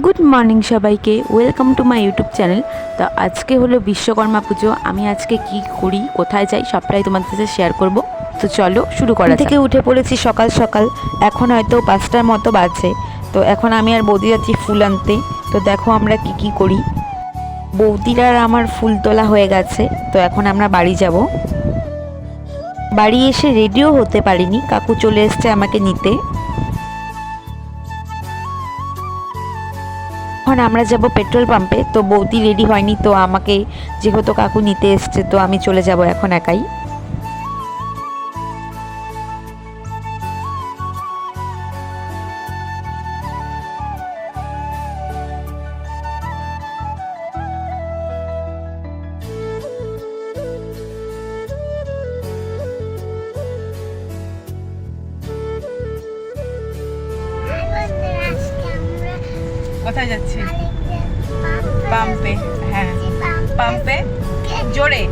Good morning সবাইকে, welcome to my YouTube channel. তো আজকে হলো বিশ্বকর্মা পুজো। আমি আজকে কি করি, কোথায় যাই, সবটাই তোমাদের সাথে শেয়ার করব। তো চলো শুরু করা থেকে উঠে পড়েছি সকাল সকাল। এখন হয়তো 5টার মতো বাজে। তো এখন আমি আর বৌদি যাচ্ছি ফুল আনতে। তো দেখো আমরা কি করি। বৌদিরা আর আমার ফুল তোলা হয়ে গেছে। তো এখন আমরা বাড়ি যাব। বাড়ি এসে রেডিও হতে পারিনি, কাকু চলে এসছে আমাকে নিতে। এখন আমরা যাব পেট্রোল পাম্পে। তো বৌদি রেডি হয়নি, তো আমাকে যেহেতু কাকু নিতে এসছে তো আমি চলে যাব এখন একাই। কোথায় যাচ্ছি? পাম্পে। হ্যাঁ, পাম্পে জোরে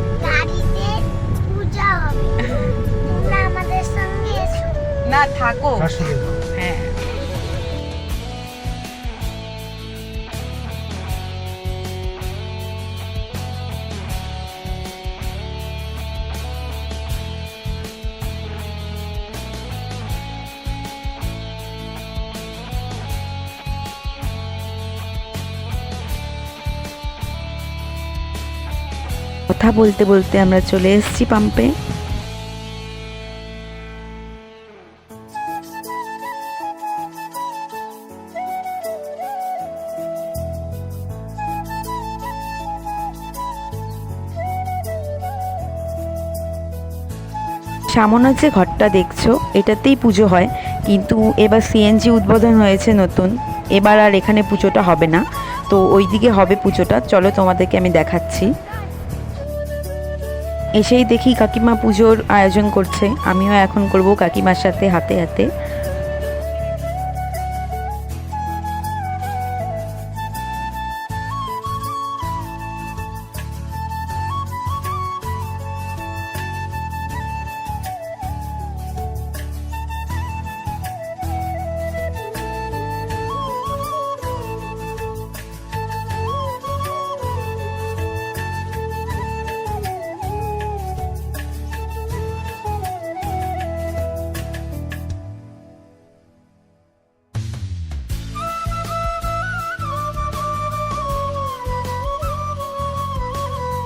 না থাকো। হ্যাঁ, কথা বলতে বলতে আমরা চলে এসেছি পাম্পে। সামনে যে ঘরটা দেখছো এটাতেই পুজো হয়, কিন্তু এবার সিএনজি উদ্বোধন হয়েছে নতুন। এবার আর এখানে পুজোটা হবে না, তো ওইদিকে হবে পুজোটা। চলো তোমাদেরকে আমি দেখাচ্ছি। এসেই দেখি কাকিমা পুজোর আয়োজন করছে। আমিও এখন করব কাকিমার সাথে হাতে হাতে।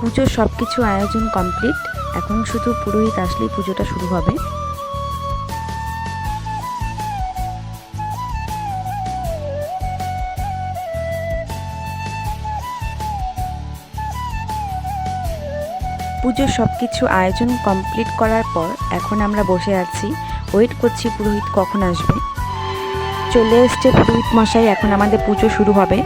পুজোর সব কিছু আয়োজন কমপ্লিট। এখন শুধু পুরোহিত আসলেই পুজোটা শুরু হবে। পুজোর সব কিছু আয়োজন কমপ্লিট করার পর এখন আমরা বসে আছি, ওয়েট করছি পুরোহিত কখন আসবে। চলে এসছে পুরোহিত মশাই, এখন আমাদের পুজো শুরু হবে।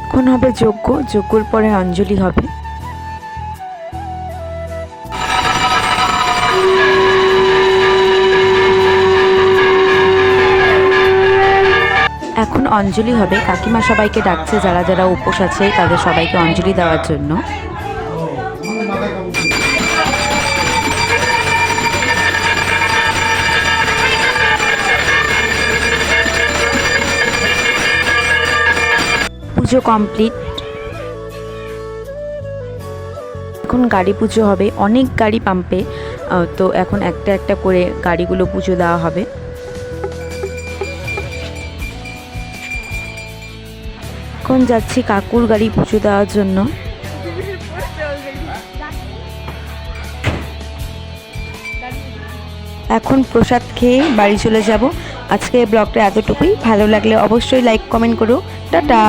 এখন হবে যজ্ঞ, যজ্ঞর পরে অঞ্জলি হবে। এখন অঞ্জলি হবে। কাকিমা সবাইকে ডাকছে, যারা যারা উপোস আছে তাদের সবাইকে অঞ্জলি দেওয়ার জন্য। পুজো কমপ্লিট। এখন গাড়ি পুজো হবে, অনেক গাড়ি পাম্পে। তো এখন একটা একটা করে গাড়িগুলো পুজো দেওয়া হবে। এখন যাচ্ছি কাকুর গাড়ি পুজো দেওয়ার জন্য। এখন প্রসাদ খেয়ে বাড়ি চলে যাব। আজকে ব্লগটা এতটুকুই। ভালো লাগলে অবশ্যই লাইক কমেন্ট করো। টাটা।